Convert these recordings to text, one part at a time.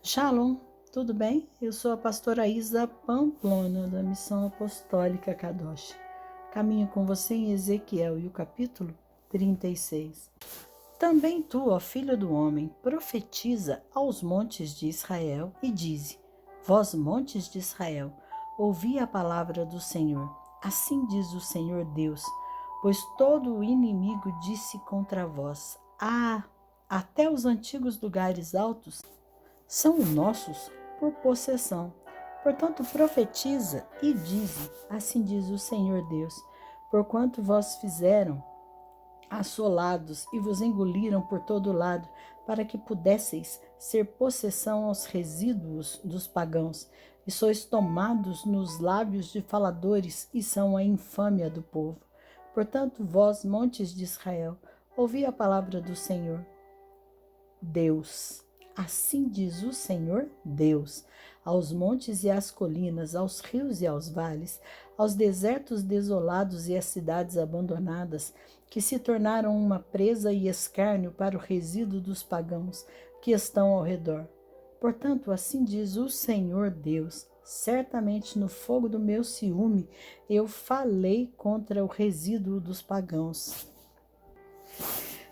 Shalom, tudo bem? Eu sou a pastora Isa Pamplona, da Missão Apostólica Kadosh. Caminho com você em Ezequiel e o capítulo 36. Também tu, ó filho do homem, profetiza aos montes de Israel e dize: Vós, montes de Israel, ouvi a palavra do Senhor. Assim diz o Senhor Deus, pois todo o inimigo disse contra vós: até os antigos lugares altos são nossos por possessão. Portanto, profetiza e dize: assim diz o Senhor Deus, porquanto vós fizeram assolados e vos engoliram por todo lado, para que pudesseis ser possessão aos resíduos dos pagãos, e sois tomados nos lábios de faladores, e são a infâmia do povo. Portanto, vós, montes de Israel, ouvi a palavra do Senhor Deus. Assim diz o Senhor Deus, aos montes e às colinas, aos rios e aos vales, aos desertos desolados e às cidades abandonadas, que se tornaram uma presa e escárnio para o resíduo dos pagãos que estão ao redor. Portanto, assim diz o Senhor Deus, certamente no fogo do meu ciúme eu falei contra o resíduo dos pagãos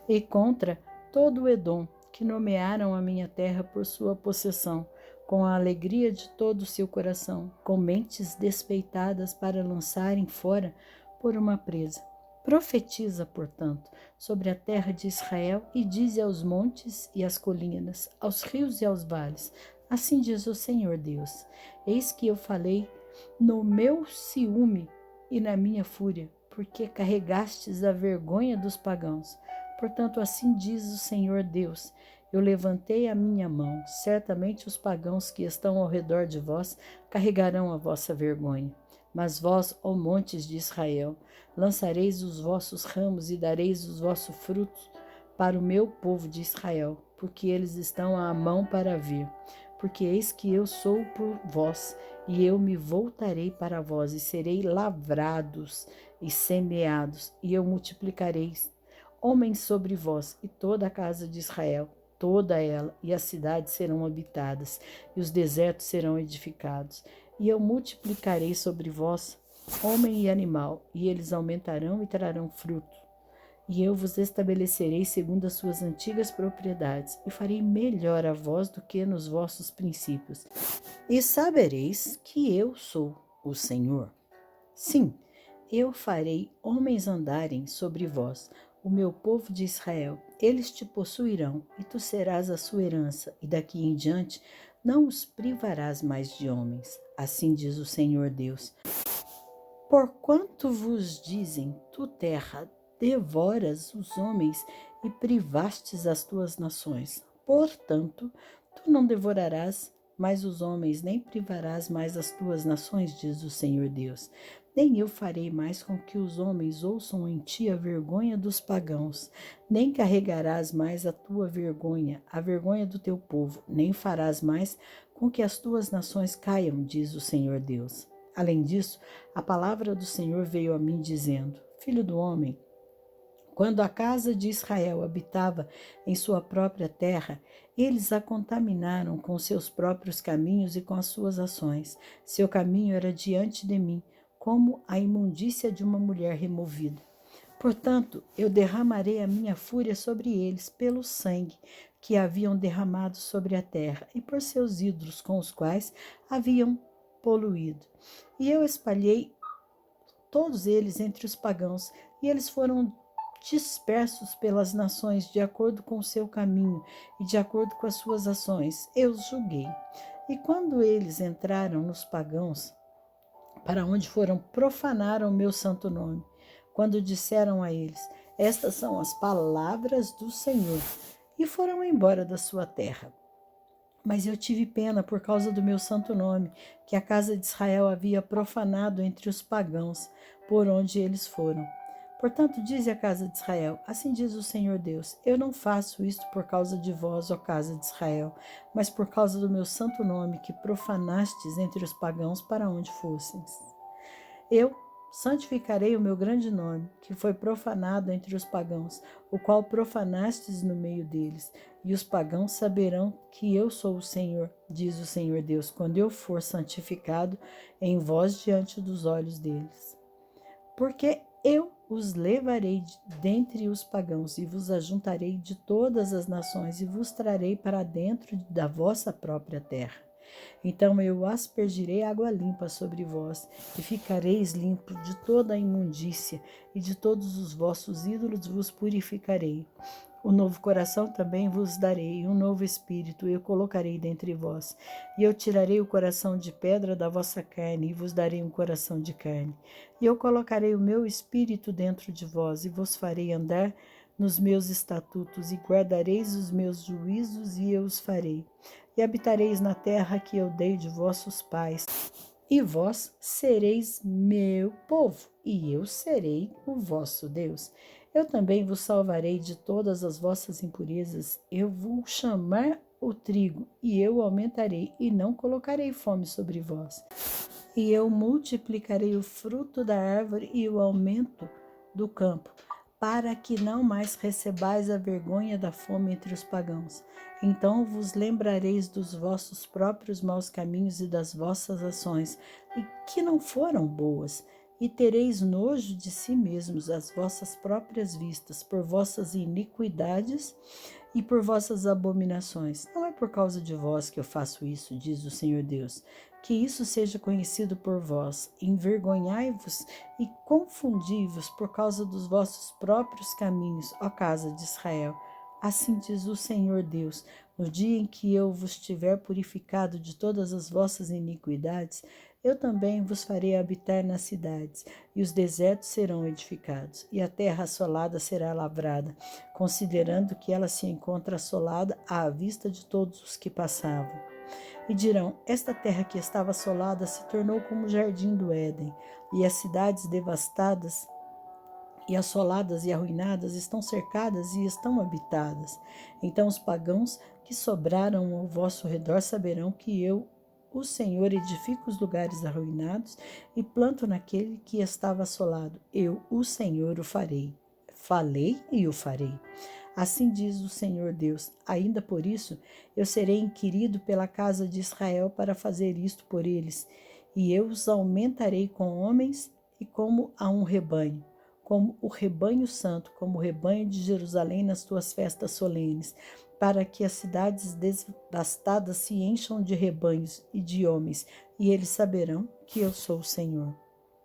e contra todo o Edom, que nomearam a minha terra por sua possessão, com a alegria de todo o seu coração, com mentes despeitadas para lançarem fora por uma presa. Profetiza, portanto, sobre a terra de Israel e dize aos montes e às colinas, aos rios e aos vales: assim diz o Senhor Deus: eis que eu falei no meu ciúme e na minha fúria, porque carregastes a vergonha dos pagãos. Portanto, assim diz o Senhor Deus: eu levantei a minha mão, certamente os pagãos que estão ao redor de vós carregarão a vossa vergonha. Mas vós, ó montes de Israel, lançareis os vossos ramos e dareis os vossos frutos para o meu povo de Israel, porque eles estão à mão para vir. Porque eis que eu sou por vós, e eu me voltarei para vós, e serei lavrados e semeados, e eu multiplicarei homens sobre vós, e toda a casa de Israel, toda ela, e as cidades serão habitadas, e os desertos serão edificados. E eu multiplicarei sobre vós homem e animal, e eles aumentarão e trarão fruto. E eu vos estabelecerei segundo as suas antigas propriedades, e farei melhor a vós do que nos vossos princípios. E sabereis que eu sou o Senhor. Sim, eu farei homens andarem sobre vós, o meu povo de Israel. Eles te possuirão, e tu serás a sua herança, e daqui em diante não os privarás mais de homens. Assim diz o Senhor Deus. Porquanto vos dizem, tu terra, devoras os homens e privastes as tuas nações. Portanto, tu não devorarás mais os homens, nem privarás mais as tuas nações, diz o Senhor Deus. Nem eu farei mais com que os homens ouçam em ti a vergonha dos pagãos, nem carregarás mais a tua vergonha, a vergonha do teu povo, nem farás mais com que as tuas nações caiam, diz o Senhor Deus. Além disso, a palavra do Senhor veio a mim dizendo: Filho do homem, quando a casa de Israel habitava em sua própria terra, eles a contaminaram com seus próprios caminhos e com as suas ações. Seu caminho era diante de mim, como a imundícia de uma mulher removida. Portanto, eu derramarei a minha fúria sobre eles pelo sangue que haviam derramado sobre a terra e por seus ídolos com os quais haviam poluído. E eu espalhei todos eles entre os pagãos, e eles foram dispersos pelas nações de acordo com o seu caminho e de acordo com as suas ações. Eu os julguei. E quando eles entraram nos pagãos, para onde foram profanar o meu santo nome, quando disseram a eles: estas são as palavras do Senhor, e foram embora da sua terra. Mas eu tive pena por causa do meu santo nome, que a casa de Israel havia profanado entre os pagãos, por onde eles foram. Portanto, dize a casa de Israel: assim diz o Senhor Deus: eu não faço isto por causa de vós, ó casa de Israel, mas por causa do meu santo nome, que profanastes entre os pagãos para onde fosseis. Eu santificarei o meu grande nome, que foi profanado entre os pagãos, o qual profanastes no meio deles. E os pagãos saberão que eu sou o Senhor, diz o Senhor Deus, quando eu for santificado em vós diante dos olhos deles. Porque eu os levarei dentre os pagãos e vos ajuntarei de todas as nações e vos trarei para dentro da vossa própria terra. Então eu aspergirei água limpa sobre vós, e ficareis limpos de toda a imundícia, e de todos os vossos ídolos vos purificarei. O novo coração também vos darei, um novo espírito eu colocarei dentre vós. E eu tirarei o coração de pedra da vossa carne, e vos darei um coração de carne. E eu colocarei o meu espírito dentro de vós, e vos farei andar nos meus estatutos, e guardareis os meus juízos, e eu os farei. E habitareis na terra que eu dei de vossos pais, e vós sereis meu povo, e eu serei o vosso Deus. Eu também vos salvarei de todas as vossas impurezas. Eu vou chamar o trigo, e eu aumentarei, e não colocarei fome sobre vós. E eu multiplicarei o fruto da árvore e o aumento do campo, para que não mais recebais a vergonha da fome entre os pagãos. Então vos lembrareis dos vossos próprios maus caminhos e das vossas ações, e que não foram boas, e tereis nojo de si mesmos às vossas próprias vistas, por vossas iniquidades e por vossas abominações. Não é por causa de vós que eu faço isso, diz o Senhor Deus. Que isso seja conhecido por vós. Envergonhai-vos e confundi-vos por causa dos vossos próprios caminhos, ó casa de Israel. Assim diz o Senhor Deus: no dia em que eu vos tiver purificado de todas as vossas iniquidades, eu também vos farei habitar nas cidades, e os desertos serão edificados, e a terra assolada será lavrada, considerando que ela se encontra assolada à vista de todos os que passavam. E dirão: esta terra que estava assolada se tornou como o jardim do Éden, e as cidades devastadas e assoladas e arruinadas estão cercadas e estão habitadas. Então os pagãos que sobraram ao vosso redor saberão que eu, o Senhor, edifico os lugares arruinados e planto naquele que estava assolado. Eu, o Senhor, o farei. Falei e o farei. Assim diz o Senhor Deus: ainda por isso eu serei inquirido pela casa de Israel para fazer isto por eles, e eu os aumentarei com homens e como a um rebanho, como o rebanho santo, como o rebanho de Jerusalém nas tuas festas solenes, para que as cidades devastadas se encham de rebanhos e de homens, e eles saberão que eu sou o Senhor.